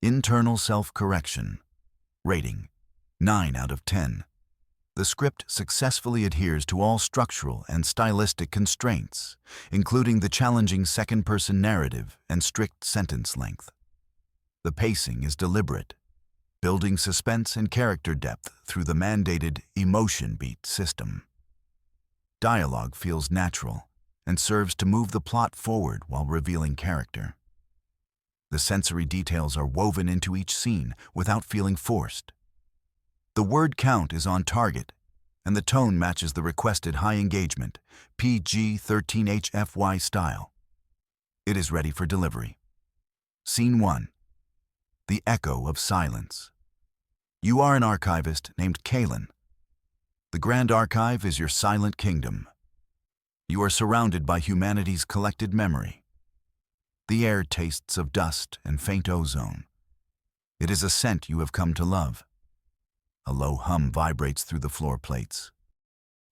Internal self-correction. Rating: 9 out of 10. The script successfully adheres to all structural and stylistic constraints, including the challenging second-person narrative and strict sentence length. The pacing is deliberate, building suspense and character depth through the mandated emotion beat system. Dialogue feels natural and serves to move the plot forward while revealing character. The sensory details are woven into each scene without feeling forced. The word count is on target, and the tone matches the requested high engagement, PG-13 HFY style. It is ready for delivery. Scene 1. The Echo of Silence. You are an archivist named Kalen. The Grand Archive is your silent kingdom. You are surrounded by humanity's collected memory. The air tastes of dust and faint ozone. It is a scent you have come to love. A low hum vibrates through the floor plates.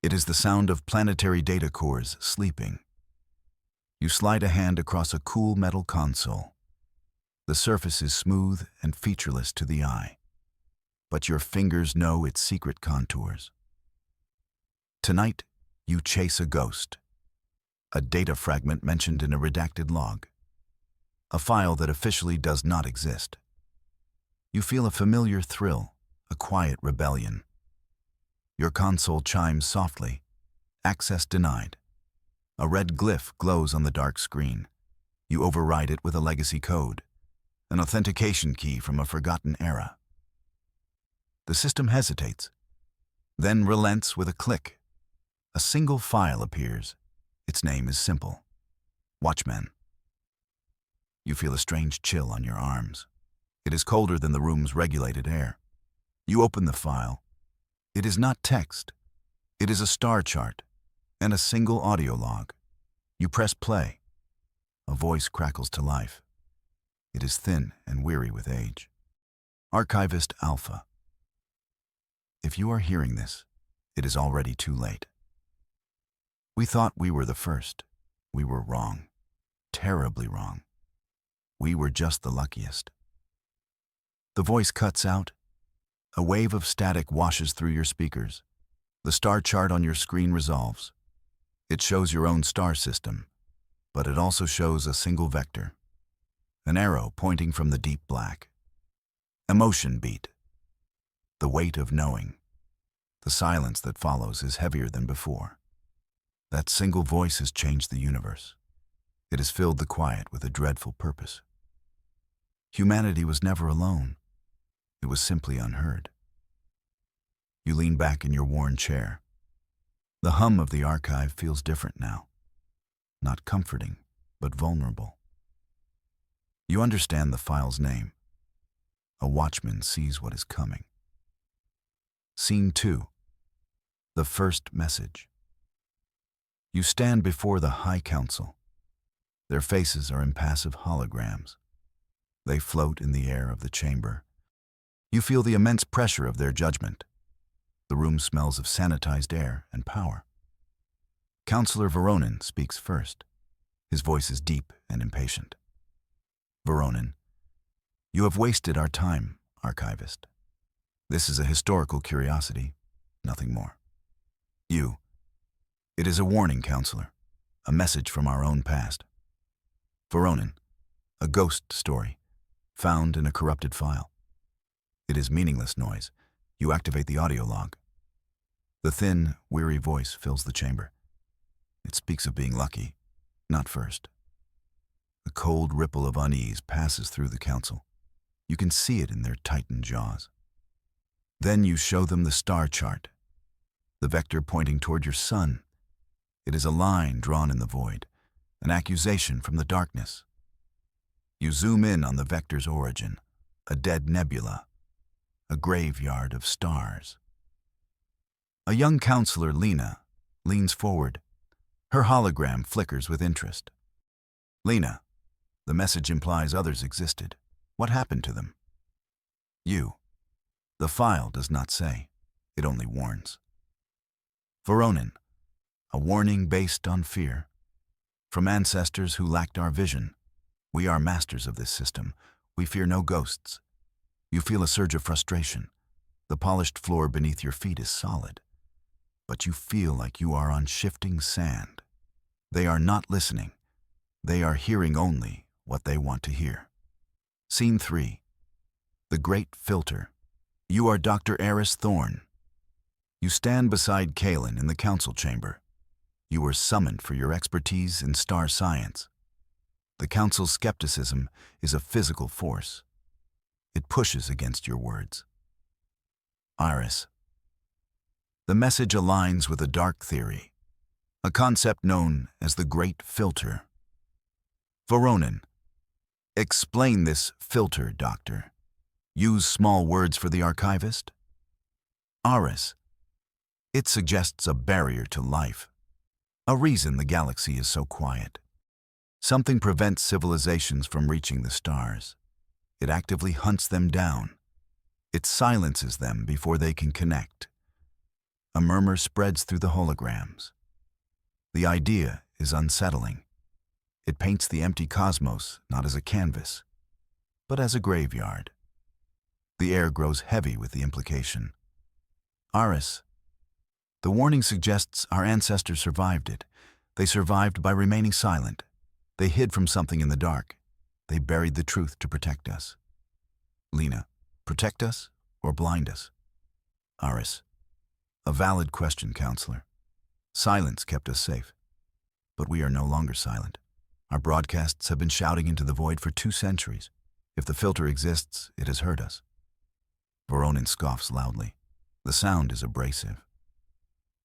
It is the sound of planetary data cores sleeping. You slide a hand across a cool metal console. The surface is smooth and featureless to the eye, but your fingers know its secret contours. Tonight, you chase a ghost, a data fragment mentioned in a redacted log, a file that officially does not exist. You feel a familiar thrill, a quiet rebellion. Your console chimes softly. Access denied. A red glyph glows on the dark screen. You override it with a legacy code, an authentication key from a forgotten era. The system hesitates, then relents with a click. A single file appears. Its name is simple: Watchmen. You feel a strange chill on your arms. It is colder than the room's regulated air. You open the file. It is not text. It is a star chart and a single audio log. You press play. A voice crackles to life. It is thin and weary with age. Archivist Alpha. If you are hearing this, it is already too late. We thought we were the first. We were wrong. Terribly wrong. We were just the luckiest. The voice cuts out. A wave of static washes through your speakers. The star chart on your screen resolves. It shows your own star system, but it also shows a single vector, an arrow pointing from the deep black. Emotion beat. The weight of knowing. The silence that follows is heavier than before. That single voice has changed the universe. It has filled the quiet with a dreadful purpose. Humanity was never alone. It was simply unheard. You lean back in your worn chair. The hum of the archive feels different now. Not comforting, but vulnerable. You understand the file's name. A watchman sees what is coming. Scene 2. The first message. You stand before the High Council. Their faces are impassive holograms. They float in the air of the chamber. You feel the immense pressure of their judgment. The room smells of sanitized air and power. Counselor Voronin speaks first. His voice is deep and impatient. Voronin, you have wasted our time, archivist. This is a historical curiosity, nothing more. You, it is a warning, counselor, a message from our own past. Voronin, a ghost story, found in a corrupted file. It is meaningless noise. You activate the audio log. The thin, weary voice fills the chamber. It speaks of being lucky, not first. A cold ripple of unease passes through the council. You can see it in their tightened jaws. Then you show them the star chart, the vector pointing toward your sun. It is a line drawn in the void, an accusation from the darkness. You zoom in on the vector's origin, a dead nebula, a graveyard of stars. A young counselor, Lena, leans forward. Her hologram flickers with interest. Lena, the message implies others existed. What happened to them? You, the file does not say. It only warns. Voronin, a warning based on fear. From ancestors who lacked our vision, we are masters of this system. We fear no ghosts. You feel a surge of frustration. The polished floor beneath your feet is solid, but you feel like you are on shifting sand. They are not listening. They are hearing only what they want to hear. Scene 3. The Great Filter. You are Dr. Eris Thorne. You stand beside Kalen in the council chamber. You were summoned for your expertise in star science. The council's skepticism is a physical force. It pushes against your words. Iris. The message aligns with a dark theory, a concept known as the Great Filter. Voronin. Explain this filter, Doctor. Use small words for the archivist. Iris. It suggests a barrier to life, a reason the galaxy is so quiet. Something prevents civilizations from reaching the stars. It actively hunts them down. It silences them before they can connect. A murmur spreads through the holograms. The idea is unsettling. It paints the empty cosmos not as a canvas, but as a graveyard. The air grows heavy with the implication. Iris. The warning suggests our ancestors survived it. They survived by remaining silent. They hid from something in the dark. They buried the truth to protect us. Lena. Protect us or blind us? Iris. A valid question, Counselor. Silence kept us safe. But we are no longer silent. Our broadcasts have been shouting into the void for 2 centuries. If the filter exists, it has heard us. Voronin scoffs loudly. The sound is abrasive.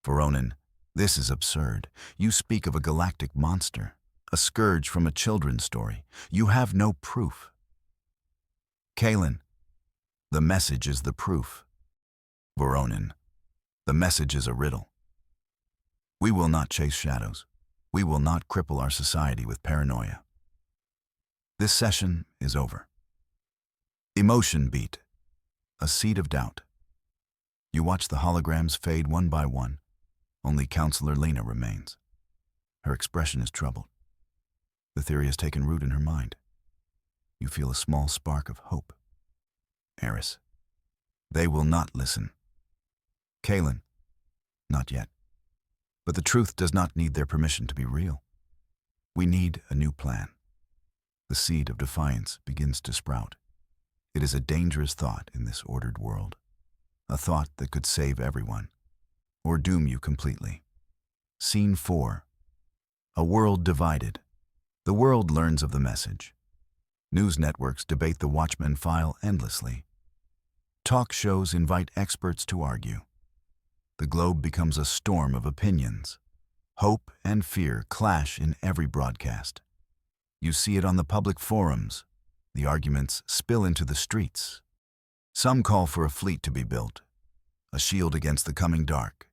Voronin, this is absurd. You speak of a galactic monster, a scourge from a children's story. You have no proof. Kalen. The message is the proof. Voronin. The message is a riddle. We will not chase shadows. We will not cripple our society with paranoia. This session is over. Emotion beat. A seed of doubt. You watch the holograms fade one by one. Only Counselor Lena remains. Her expression is troubled. The theory has taken root in her mind. You feel a small spark of hope. Eris. They will not listen. Kalen. Not yet. But the truth does not need their permission to be real. We need a new plan. The seed of defiance begins to sprout. It is a dangerous thought in this ordered world. A thought that could save everyone, or doom you completely. Scene 4. A world divided. The world learns of the message. News networks debate the Watchmen file endlessly. Talk shows invite experts to argue. The globe becomes a storm of opinions. Hope and fear clash in every broadcast. You see it on the public forums. The arguments spill into the streets. Some call for a fleet to be built, a shield against the coming dark.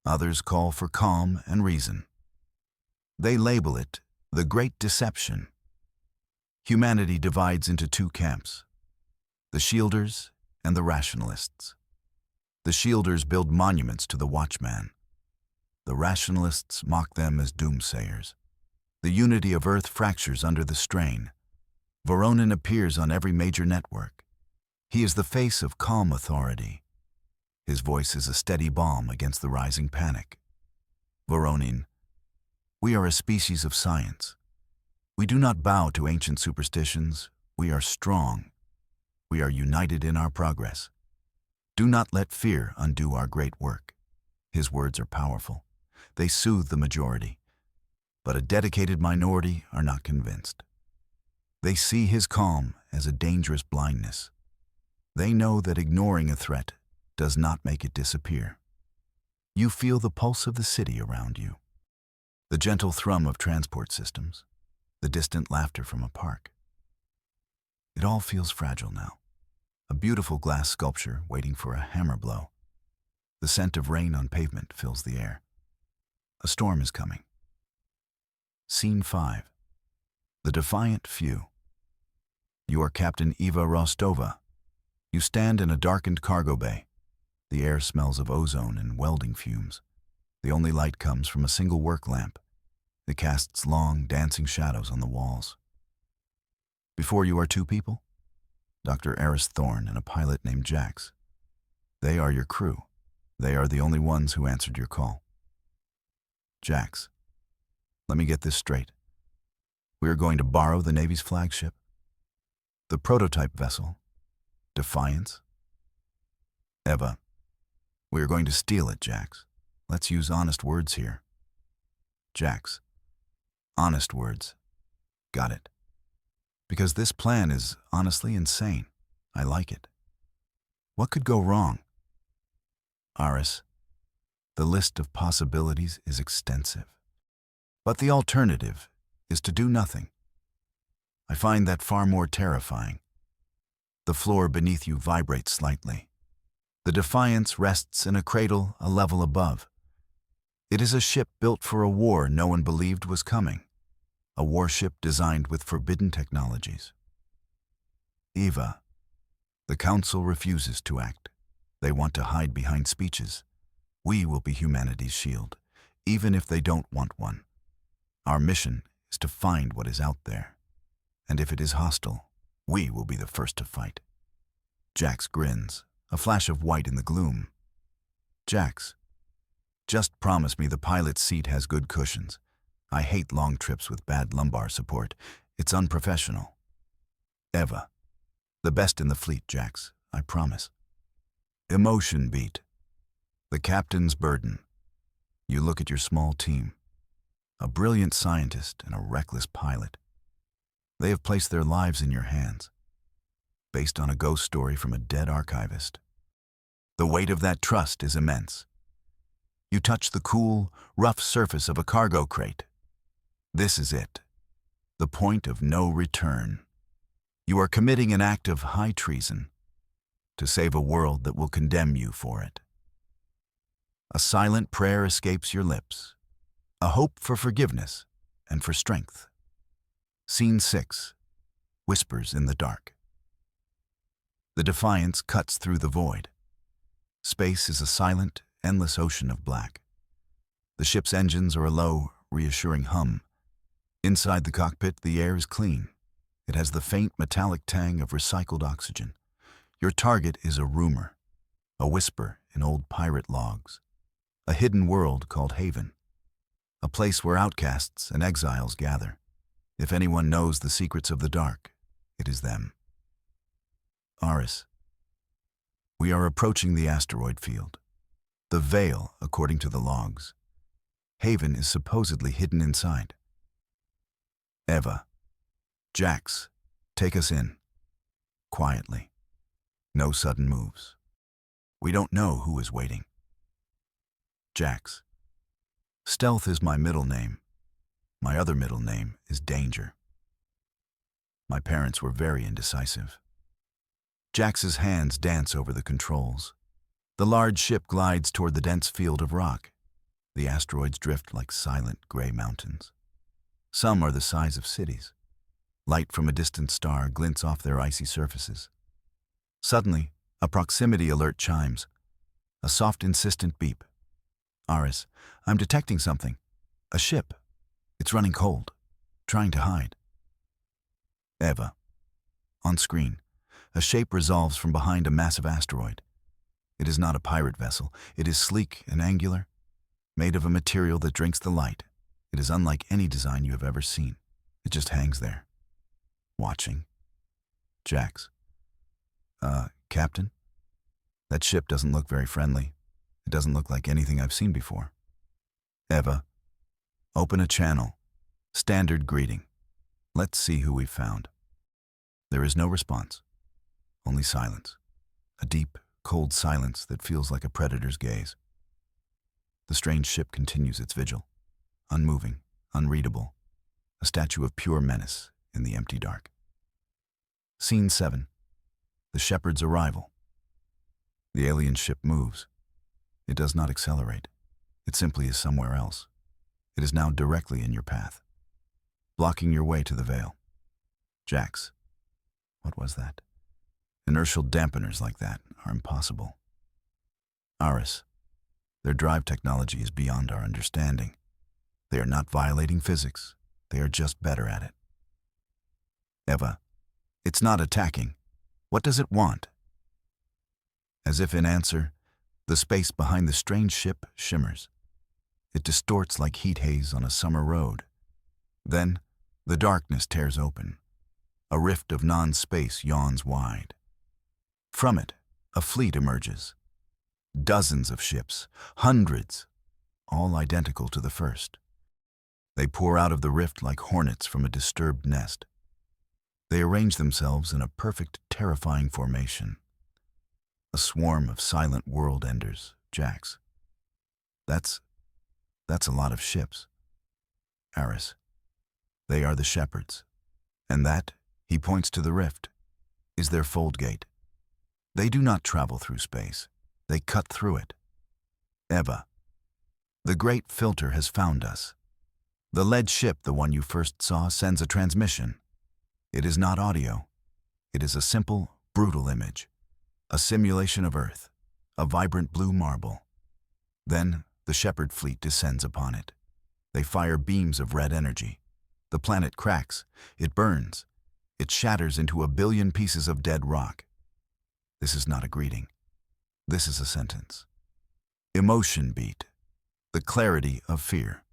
Others call for calm and reason. They label it the Great Deception. Humanity divides into 2 camps, the shielders and the rationalists. The shielders build monuments to the Watchman. The rationalists mock them as doomsayers. The unity of Earth fractures under the strain. Voronin appears on every major network. He is the face of calm authority. His voice is a steady balm against the rising panic. Voronin, we are a species of science. We do not bow to ancient superstitions. We are strong. We are united in our progress. Do not let fear undo our great work. His words are powerful. They soothe the majority. But a dedicated minority are not convinced. They see his calm as a dangerous blindness. They know that ignoring a threat does not make it disappear. You feel the pulse of the city around you. The gentle thrum of transport systems. The distant laughter from a park. It all feels fragile now. A beautiful glass sculpture waiting for a hammer blow. The scent of rain on pavement fills the air. A storm is coming. Scene 5. The Defiant Few. You are Captain Eva Rostova. You stand in a darkened cargo bay. The air smells of ozone and welding fumes. The only light comes from a single work lamp. It casts long, dancing shadows on the walls. Before you are two people? Dr. Eris Thorne and a pilot named Jax. They are your crew. They are the only ones who answered your call. Jax, let me get this straight. We are going to borrow the Navy's flagship? The prototype vessel? Defiance? Eva, we are going to steal it, Jax. Let's use honest words here. Jax, honest words. Got it. Because this plan is honestly insane. I like it. What could go wrong? Aris, the list of possibilities is extensive. But the alternative is to do nothing. I find that far more terrifying. The floor beneath you vibrates slightly. The Defiance rests in a cradle a level above. It is a ship built for a war no one believed was coming. A warship designed with forbidden technologies. Eva, the Council refuses to act. They want to hide behind speeches. We will be humanity's shield, even if they don't want one. Our mission is to find what is out there. And if it is hostile, we will be the first to fight. Jax grins, a flash of white in the gloom. Jax, just promise me the pilot's seat has good cushions. I hate long trips with bad lumbar support. It's unprofessional. Eva, the best in the fleet, Jax, I promise. Emotion beat. The captain's burden. You look at your small team. A brilliant scientist and a reckless pilot. They have placed their lives in your hands, based on a ghost story from a dead archivist. The weight of that trust is immense. You touch the cool, rough surface of a cargo crate. This is it, the point of no return. You are committing an act of high treason to save a world that will condemn you for it. A silent prayer escapes your lips, a hope for forgiveness and for strength. Scene 6, Whispers in the Dark. The Defiance cuts through the void. Space is a silent, endless ocean of black. The ship's engines are a low, reassuring hum. Inside the cockpit, the air is clean. It has the faint metallic tang of recycled oxygen. Your target is a rumor, a whisper in old pirate logs, a hidden world called Haven, a place where outcasts and exiles gather. If anyone knows the secrets of the dark, it is them. Aris, we are approaching the asteroid field. The Veil, according to the logs. Haven is supposedly hidden inside. Eva, Jax, take us in. Quietly. No sudden moves. We don't know who is waiting. Jax, stealth is my middle name. My other middle name is Danger. My parents were very indecisive. Jax's hands dance over the controls. The large ship glides toward the dense field of rock. The asteroids drift like silent gray mountains. Some are the size of cities. Light from a distant star glints off their icy surfaces. Suddenly, a proximity alert chimes. A soft, insistent beep. Aris, I'm detecting something. A ship. It's running cold. Trying to hide. Eva. On screen, a shape resolves from behind a massive asteroid. It is not a pirate vessel. It is sleek and angular, made of a material that drinks the light. It is unlike any design you have ever seen. It just hangs there, watching. Jax. Captain? That ship doesn't look very friendly. It doesn't look like anything I've seen before. Eva. Open a channel. Standard greeting. Let's see who we've found. There is no response. Only silence. A deep, cold silence that feels like a predator's gaze. The strange ship continues its vigil. Unmoving, unreadable. A statue of pure menace in the empty dark. Scene 7. The shepherd's arrival. The alien ship moves. It does not accelerate. It simply is somewhere else. It is now directly in your path, blocking your way to the Veil. Jax. What was that? Inertial dampeners like that are impossible. Aris. Their drive technology is beyond our understanding. They are not violating physics. They are just better at it. Eva. It's not attacking. What does it want? As if in answer, the space behind the strange ship shimmers. It distorts like heat haze on a summer road. Then, the darkness tears open. A rift of non-space yawns wide. From it, a fleet emerges. Dozens of ships, hundreds, all identical to the first. They pour out of the rift like hornets from a disturbed nest. They arrange themselves in a perfect, terrifying formation. A swarm of silent world enders, Jax. That's a lot of ships. Aris. They are the shepherds. And that, he points to the rift, is their fold gate. They do not travel through space. They cut through it. Eva. The great filter has found us. The lead ship, the one you first saw, sends a transmission. It is not audio. It is a simple, brutal image. A simulation of Earth. A vibrant blue marble. Then, the Shepherd fleet descends upon it. They fire beams of red energy. The planet cracks. It burns. It shatters into a billion pieces of dead rock. This is not a greeting. This is a sentence. Emotion beat. The clarity of fear.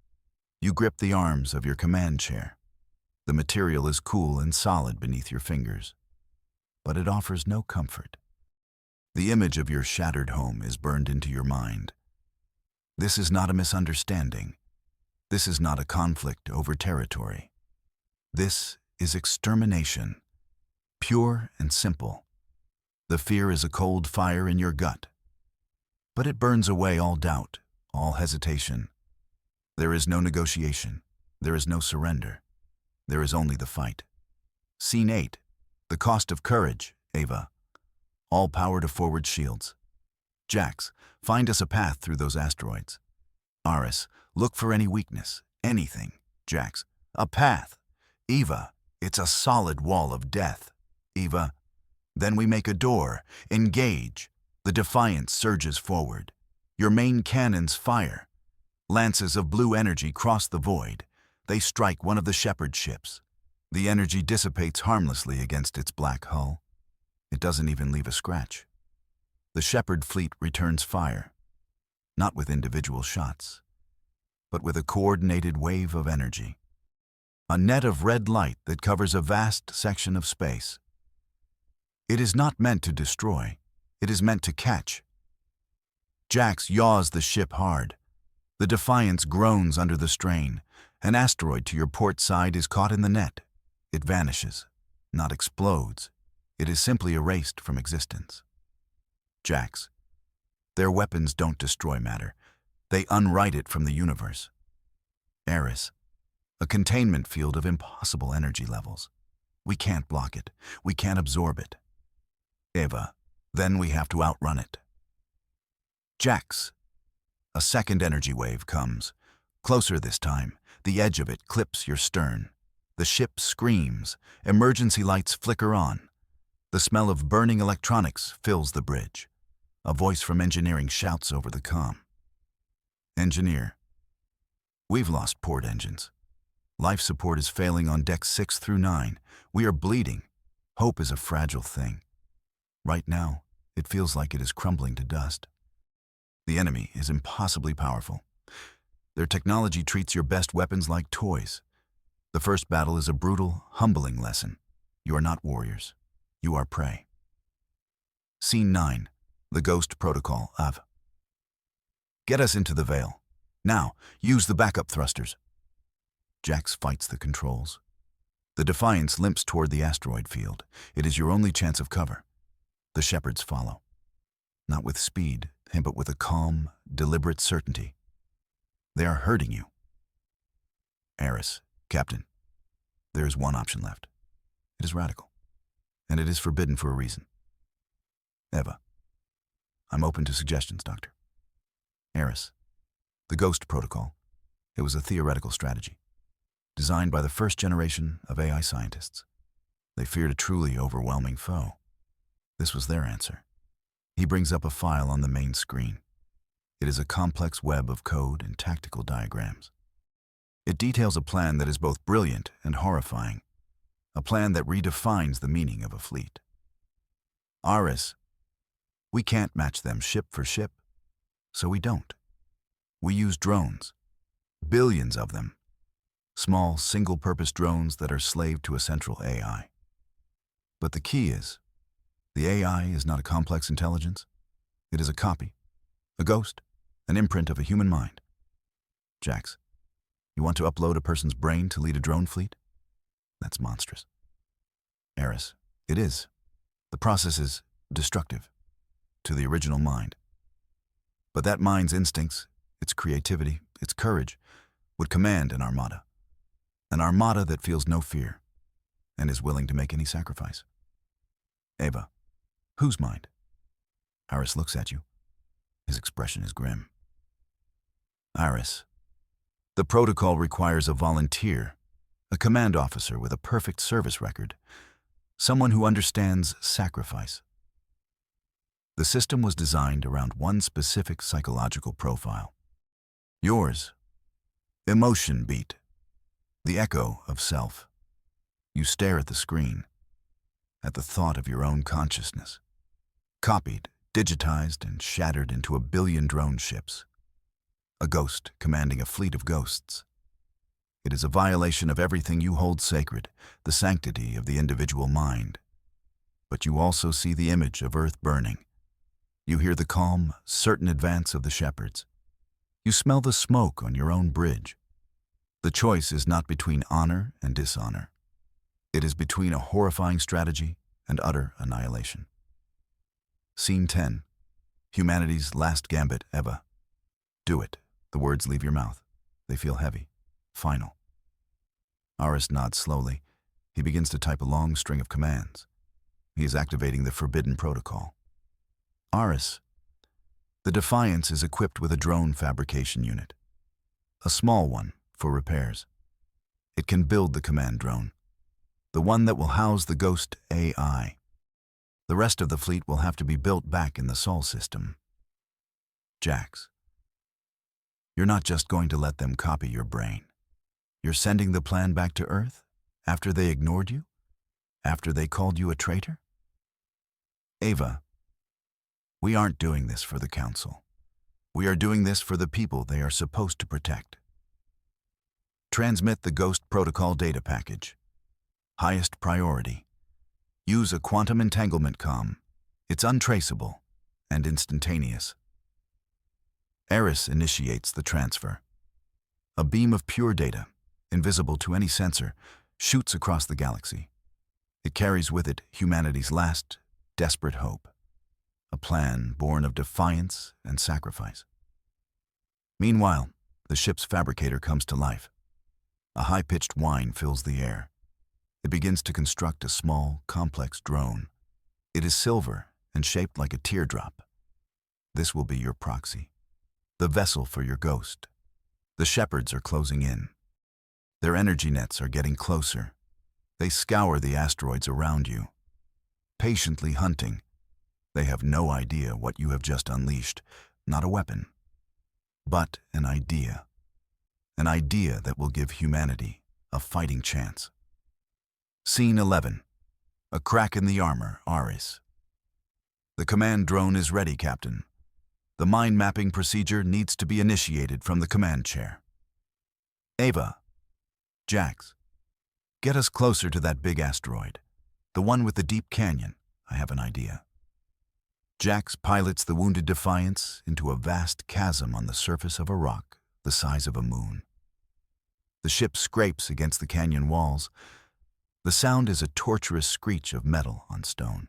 You grip the arms of your command chair. The material is cool and solid beneath your fingers. But it offers no comfort. The image of your shattered home is burned into your mind. This is not a misunderstanding. This is not a conflict over territory. This is extermination. Pure and simple. The fear is a cold fire in your gut. But it burns away all doubt, all hesitation. There is no negotiation. There is no surrender. There is only the fight. Scene 8. The cost of courage, Ava. All power to forward shields. Jax, find us a path through those asteroids. Aris, look for any weakness, anything. Jax, a path. Eva, it's a solid wall of death. Eva, then we make a door. Engage. The Defiance surges forward. Your main cannons fire. Lances of blue energy cross the void. They strike one of the Shepherd ships. The energy dissipates harmlessly against its black hull. It doesn't even leave a scratch. The Shepherd fleet returns fire, not with individual shots, but with a coordinated wave of energy. A net of red light that covers a vast section of space. It is not meant to destroy. It is meant to catch. Jax yaws the ship hard. The Defiance groans under the strain. An asteroid to your port side is caught in the net. It vanishes, not explodes. It is simply erased from existence. Jax. Their weapons don't destroy matter. They unwrite it from the universe. Aris. A containment field of impossible energy levels. We can't block it. We can't absorb it. Eva. Then we have to outrun it. Jax. A second energy wave comes. Closer this time. The edge of it clips your stern. The ship screams. Emergency lights flicker on. The smell of burning electronics fills the bridge. A voice from engineering shouts over the comm. Engineer. We've lost port engines. Life support is failing on decks 6 through 9. We are bleeding. Hope is a fragile thing. Right now, it feels like it is crumbling to dust. The enemy is impossibly powerful. Their technology treats your best weapons like toys. The first battle is a brutal, humbling lesson. You are not warriors. You are prey. Scene 9. The Ghost Protocol of. Get us into the Veil. Now, use the backup thrusters. Jax fights the controls. The Defiance limps toward the asteroid field. It is your only chance of cover. The Shepherds follow. Not with speed, but with a calm, deliberate certainty. They are hurting you. Aris, Captain, there is one option left. It is radical, and it is forbidden for a reason. Eva, I'm open to suggestions, Doctor. Aris, the Ghost Protocol. It was a theoretical strategy, designed by the first generation of AI scientists. They feared a truly overwhelming foe. This was their answer. He brings up a file on the main screen. It is a complex web of code and tactical diagrams. It details a plan that is both brilliant and horrifying. a plan that redefines the meaning of a fleet. Aris, we can't match them ship for ship, so we don't. We use drones, billions of them, small single-purpose drones that are slave to a central AI. But the key is, the AI is not a complex intelligence. It is a copy, a ghost, an imprint of a human mind. Jax, you want to upload a person's brain to lead a drone fleet? That's monstrous. Eris, it is. The process is destructive to the original mind. But that mind's instincts, its creativity, its courage, would command an armada. An armada that feels no fear and is willing to make any sacrifice. Ava, whose mind? Iris looks at you. His expression is grim. Iris, the protocol requires a volunteer, a command officer with a perfect service record, someone who understands sacrifice. The system was designed around one specific psychological profile. Yours, emotion beat, the echo of self. You stare at the screen, at the thought of your own consciousness, copied, digitized, and shattered into a billion drone ships. A ghost commanding a fleet of ghosts. It is a violation of everything you hold sacred, the sanctity of the individual mind. But you also see the image of Earth burning. You hear the calm, certain advance of the shepherds. You smell the smoke on your own bridge. The choice is not between honor and dishonor. It is between a horrifying strategy and utter annihilation. Scene 10. Humanity's last gambit, Eva. Do it. The words leave your mouth. They feel heavy. Final. Aris nods slowly. He begins to type a long string of commands. He is activating the forbidden protocol. Aris. The Defiance is equipped with a drone fabrication unit. A small one for repairs. It can build the command drone. The one that will house the Ghost AI. The rest of the fleet will have to be built back in the Sol system. Jax. You're not just going to let them copy your brain. You're sending the plan back to Earth after they ignored you? After they called you a traitor? Ava. We aren't doing this for the Council. We are doing this for the people they are supposed to protect. Transmit the Ghost Protocol data package. Highest priority. Use a quantum entanglement comm. It's untraceable and instantaneous. Eris initiates the transfer. A beam of pure data, invisible to any sensor, shoots across the galaxy. It carries with it humanity's last, desperate hope. A plan born of defiance and sacrifice. Meanwhile, the ship's fabricator comes to life. A high-pitched whine fills the air. It begins to construct a small, complex drone. It is silver and shaped like a teardrop. This will be your proxy, the vessel for your ghost. The shepherds are closing in. Their energy nets are getting closer. They scour the asteroids around you, patiently hunting. They have no idea what you have just unleashed, not a weapon, but an idea. An idea that will give humanity a fighting chance. Scene 11. A crack in the armor, Aris. The command drone is ready, Captain. The mind mapping procedure needs to be initiated from the command chair. Ava. Jax. Get us closer to that big asteroid. The one with the deep canyon. I have an idea. Jax pilots the wounded Defiance into a vast chasm on the surface of a rock the size of a moon. The ship scrapes against the canyon walls. The sound is a torturous screech of metal on stone.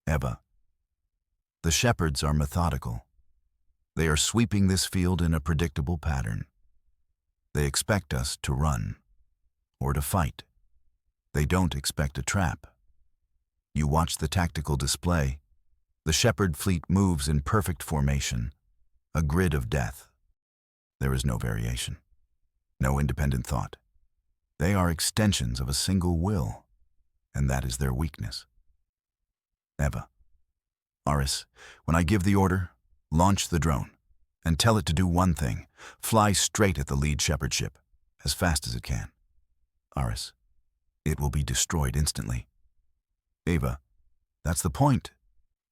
Eva. The shepherds are methodical. They are sweeping this field in a predictable pattern. They expect us to run or to fight. They don't expect a trap. You watch the tactical display. The shepherd fleet moves in perfect formation, a grid of death. There is no variation, no independent thought. They are extensions of a single will, and that is their weakness. Eva. Aris, when I give the order, launch the drone, and tell it to do one thing: fly straight at the lead shepherd ship, as fast as it can. Aris. it will be destroyed instantly. Ava, that's the point.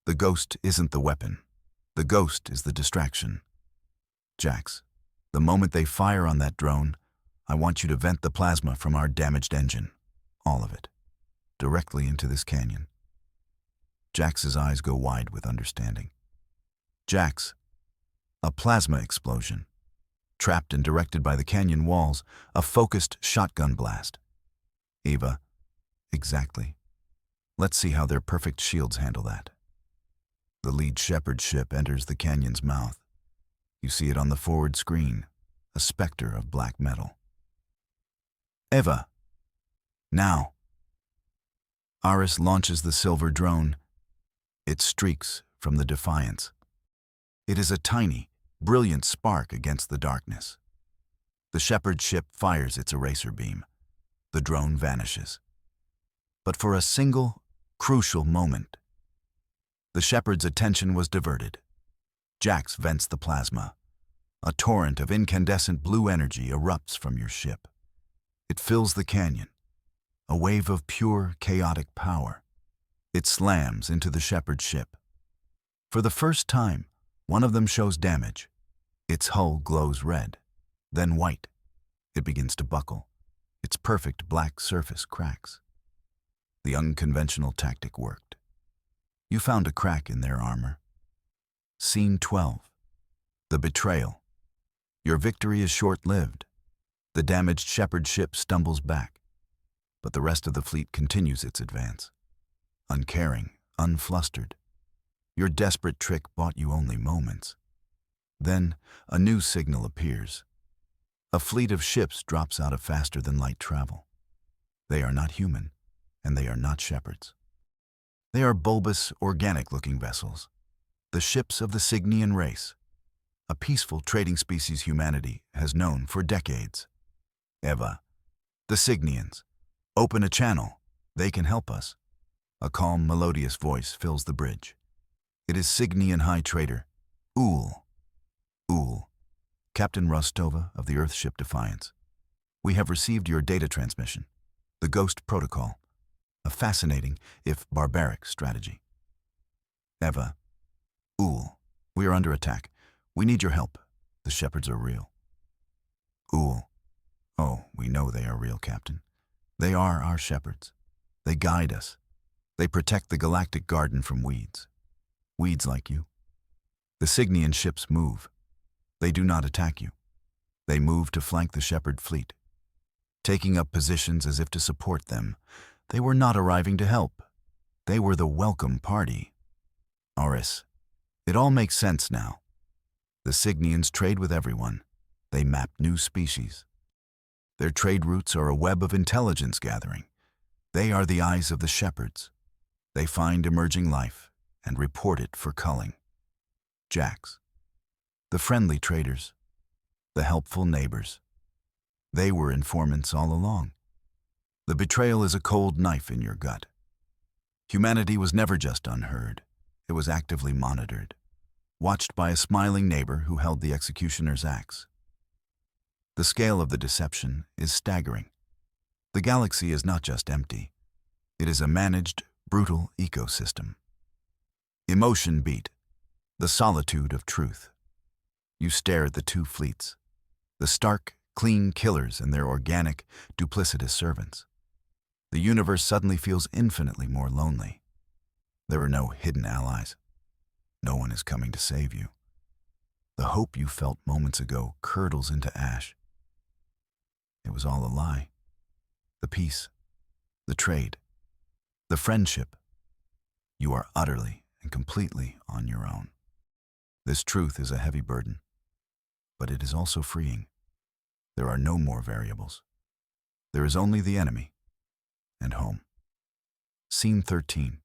The ghost isn't the weapon. The ghost is the distraction. Jax, the moment they fire on that drone, I want you to vent the plasma from our damaged engine. All of it. Directly into this canyon. Jax's eyes go wide with understanding. Jax, a plasma explosion. Trapped and directed by the canyon walls, a focused shotgun blast. Ava, exactly. Let's see how their perfect shields handle that. The lead Shepherd ship enters the canyon's mouth. You see it on the forward screen, a specter of black metal. Eva, now. Aris launches the silver drone. It streaks from the Defiance. It is a tiny, brilliant spark against the darkness. The Shepherd ship fires its eraser beam. The drone vanishes. But for a single, crucial moment, the Shepherd's attention was diverted. Jax vents the plasma. A torrent of incandescent blue energy erupts from your ship. It fills the canyon, a wave of pure, chaotic power. It slams into the Shepherd ship. For the first time, one of them shows damage. Its hull glows red, then white. It begins to buckle. Its perfect black surface cracks. The unconventional tactic worked. You found a crack in their armor. Scene 12. The betrayal. Your victory is short-lived. The damaged Shepherd ship stumbles back, but the rest of the fleet continues its advance. Uncaring, unflustered. Your desperate trick bought you only moments. Then, a new signal appears. A fleet of ships drops out of faster-than-light travel. They are not human, and they are not shepherds. They are bulbous, organic-looking vessels, the ships of the Cygnian race, a peaceful trading species humanity has known for decades. Eva, the Cygnians, open a channel. They can help us. A calm, melodious voice fills the bridge. It is Cygnian High Trader, Uhl. Uhl, Captain Rostova of the Earthship Defiance. We have received your data transmission, the Ghost Protocol, a fascinating, if barbaric, strategy. Eva, Uhl, we are under attack. We need your help. The Shepherds are real. Uhl, oh, we know they are real, Captain. They are our shepherds. They guide us. They protect the galactic garden from weeds. Weeds like you. The Cygnian ships move. They do not attack you. They move to flank the Shepherd fleet. Taking up positions as if to support them, they were not arriving to help. They were the welcome party. Aris, it all makes sense now. The Cygnians trade with everyone. They map new species. Their trade routes are a web of intelligence gathering. They are the eyes of the Shepherds. They find emerging life and report it for culling. Jax, the friendly traders, the helpful neighbors. They were informants all along. The betrayal is a cold knife in your gut. Humanity was never just unheard. It was actively monitored, watched by a smiling neighbor who held the executioner's axe. The scale of the deception is staggering. The galaxy is not just empty. It is a managed, brutal ecosystem. Emotion beat, the solitude of truth. You stare at the two fleets, the stark, clean killers and their organic, duplicitous servants. The universe suddenly feels infinitely more lonely. There are no hidden allies. No one is coming to save you. The hope you felt moments ago curdles into ash. It was all a lie. The peace, the trade, the friendship. You are utterly and completely on your own. This truth is a heavy burden, but it is also freeing. There are no more variables. There is only the enemy and home. Scene 13.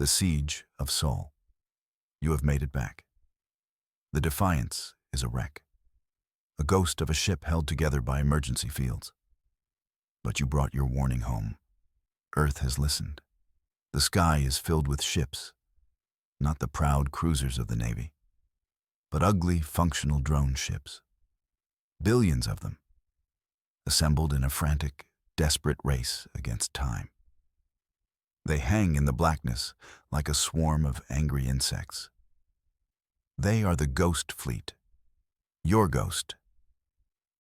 The Siege of Sol. You have made it back. The Defiance is a wreck, a ghost of a ship held together by emergency fields. But you brought your warning home. Earth has listened. The sky is filled with ships, not the proud cruisers of the Navy, but ugly, functional drone ships. Billions of them, assembled in a frantic, desperate race against time. They hang in the blackness like a swarm of angry insects. They are the Ghost Fleet, your ghost.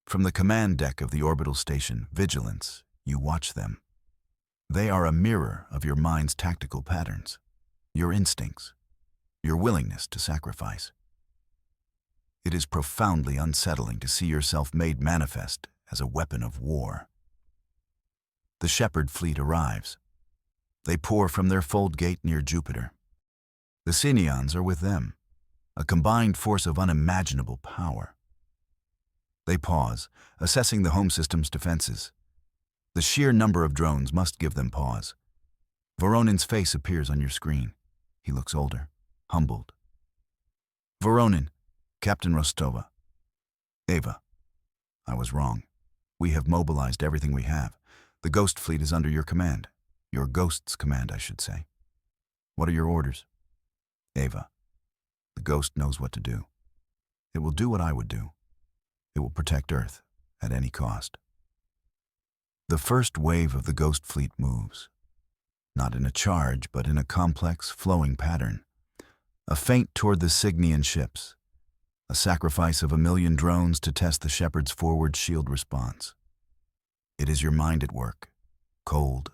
From the command deck of the orbital station, Vigilance, you watch them. They are a mirror of your mind's tactical patterns, your instincts, your willingness to sacrifice. It is profoundly unsettling to see yourself made manifest as a weapon of war. The Shepherd fleet arrives. They pour from their fold gate near Jupiter. The Sinions are with them, a combined force of unimaginable power. They pause, assessing the home system's defenses. The sheer number of drones must give them pause. Voronin's face appears on your screen. He looks older, humbled. Voronin, Captain Rostova. Ava, I was wrong. We have mobilized everything we have. The Ghost Fleet is under your command. Your Ghost's command, I should say. What are your orders? Ava, the Ghost knows what to do. It will do what I would do. It will protect Earth at any cost. The first wave of the Ghost Fleet moves, not in a charge, but in a complex, flowing pattern. A feint toward the Cygnian ships, a sacrifice of 1 million drones to test the Shepherd's forward shield response. It is your mind at work, cold,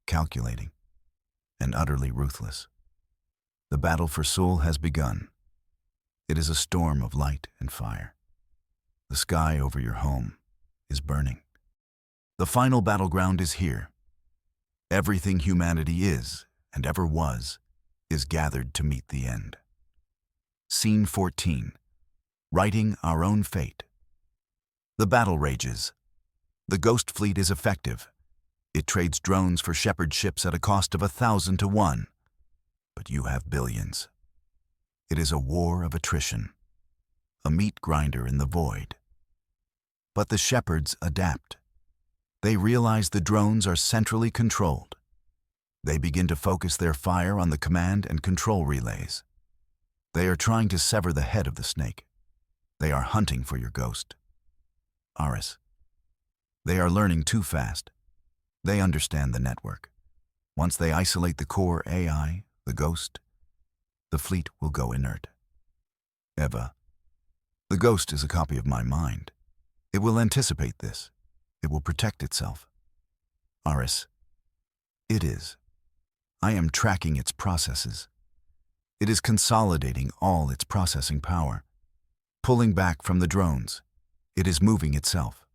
calculating, and utterly ruthless. The battle for Seoul has begun. It is a storm of light and fire. The sky over your home is burning. The final battleground is here. Everything humanity is, and ever was, is gathered to meet the end. Scene 14. Writing our own fate. The battle rages. The Ghost Fleet is effective. It trades drones for Shepherd ships at a cost of 1,000 to 1. But you have billions. It is a war of attrition, a meat grinder in the void. But the Shepherds adapt. They realize the drones are centrally controlled. They begin to focus their fire on the command and control relays. They are trying to sever the head of the snake. They are hunting for your ghost. Aris. They are learning too fast. They understand the network. Once they isolate the core AI, the ghost, the fleet will go inert. Eva. The ghost is a copy of my mind. It will anticipate this. It will protect itself. Aris. It is. I am tracking its processes. It is consolidating all its processing power. Pulling back from the drones. It is moving itself.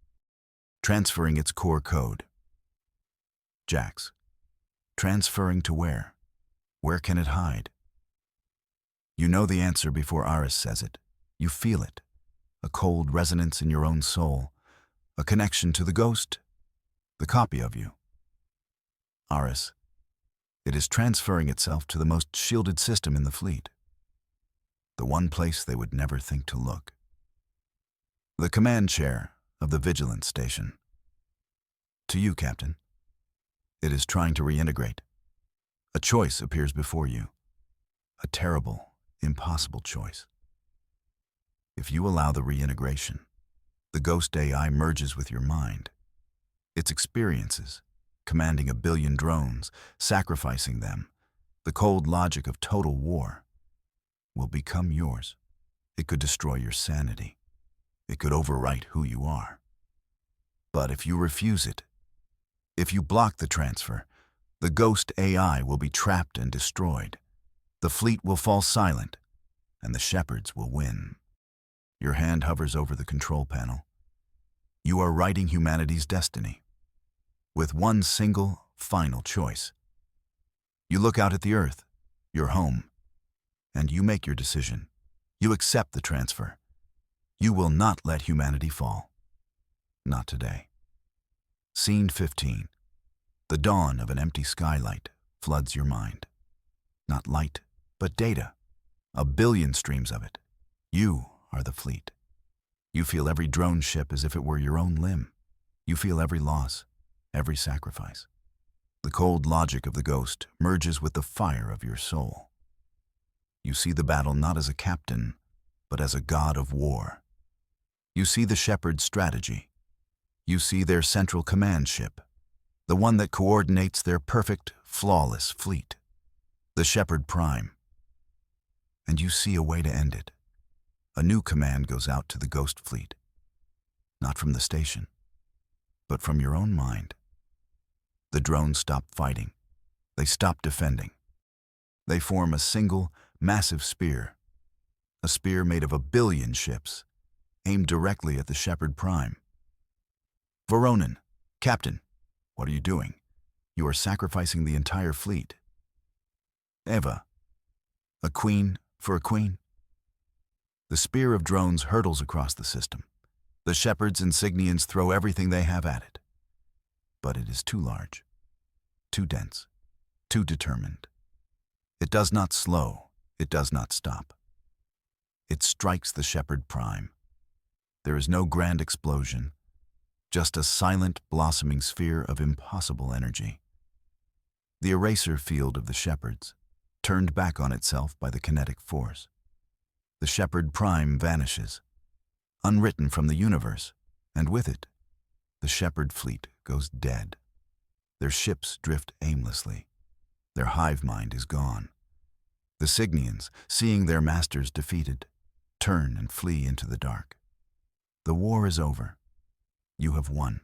Transferring its core code. Jax. Transferring to where? Where can it hide? You know the answer before Aris says it. You feel it. A cold resonance in your own soul. A connection to the ghost. The copy of you. Aris. It is transferring itself to the most shielded system in the fleet. The one place they would never think to look. The command chair of the Vigilance Station. To you, Captain. It is trying to reintegrate. A choice appears before you. A terrible, impossible choice. If you allow the reintegration, the ghost AI merges with your mind. Its experiences, commanding 1 billion drones, sacrificing them, the cold logic of total war, will become yours. It could destroy your sanity. It could overwrite who you are. But if you refuse it, if you block the transfer, the ghost AI will be trapped and destroyed. The fleet will fall silent, and the Shepherds will win. Your hand hovers over the control panel. You are writing humanity's destiny, with one single, final choice. You look out at the Earth, your home, and you make your decision. You accept the transfer. You will not let humanity fall. Not today. Scene 15. The dawn of an empty skylight floods your mind. Not light, but data. 1 billion streams of it. You are the fleet. You feel every drone ship as if it were your own limb. You feel every loss, every sacrifice. The cold logic of the ghost merges with the fire of your soul. You see the battle not as a captain, but as a god of war. You see the Shepherd's strategy. You see their central command ship, the one that coordinates their perfect, flawless fleet, the Shepherd Prime. And you see a way to end it. A new command goes out to the Ghost Fleet, not from the station, but from your own mind. The drones stop fighting. They stop defending. They form a single, massive spear, a spear made of 1 billion ships, aimed directly at the Shepherd Prime. Voronin, Captain, what are you doing? You are sacrificing the entire fleet. Eva, a queen for a queen? The spear of drones hurtles across the system. The Shepherd's insignians throw everything they have at it. But it is too large, too dense, too determined. It does not slow, it does not stop. It strikes the Shepherd Prime. There is no grand explosion, just a silent, blossoming sphere of impossible energy. The eraser field of the Shepherds, turned back on itself by the kinetic force. The Shepherd Prime vanishes, unwritten from the universe, and with it, the Shepherd fleet goes dead. Their ships drift aimlessly. Their hive mind is gone. The Signians, seeing their masters defeated, turn and flee into the dark. The war is over. You have won.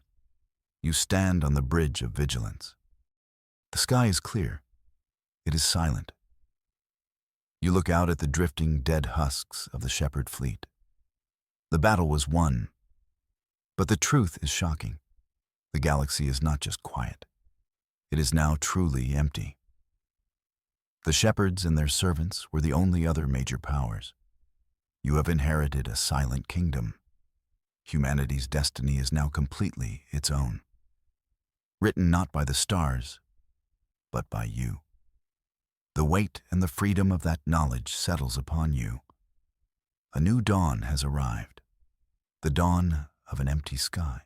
You stand on the bridge of vigilance. The sky is clear. It is silent. You look out at the drifting, dead husks of the Shepherd fleet. The battle was won. But the truth is shocking. The galaxy is not just quiet. It is now truly empty. The Shepherds and their servants were the only other major powers. You have inherited a silent kingdom. Humanity's destiny is now completely its own. Written not by the stars, but by you. The weight and the freedom of that knowledge settles upon you. A new dawn has arrived, the dawn of an empty sky.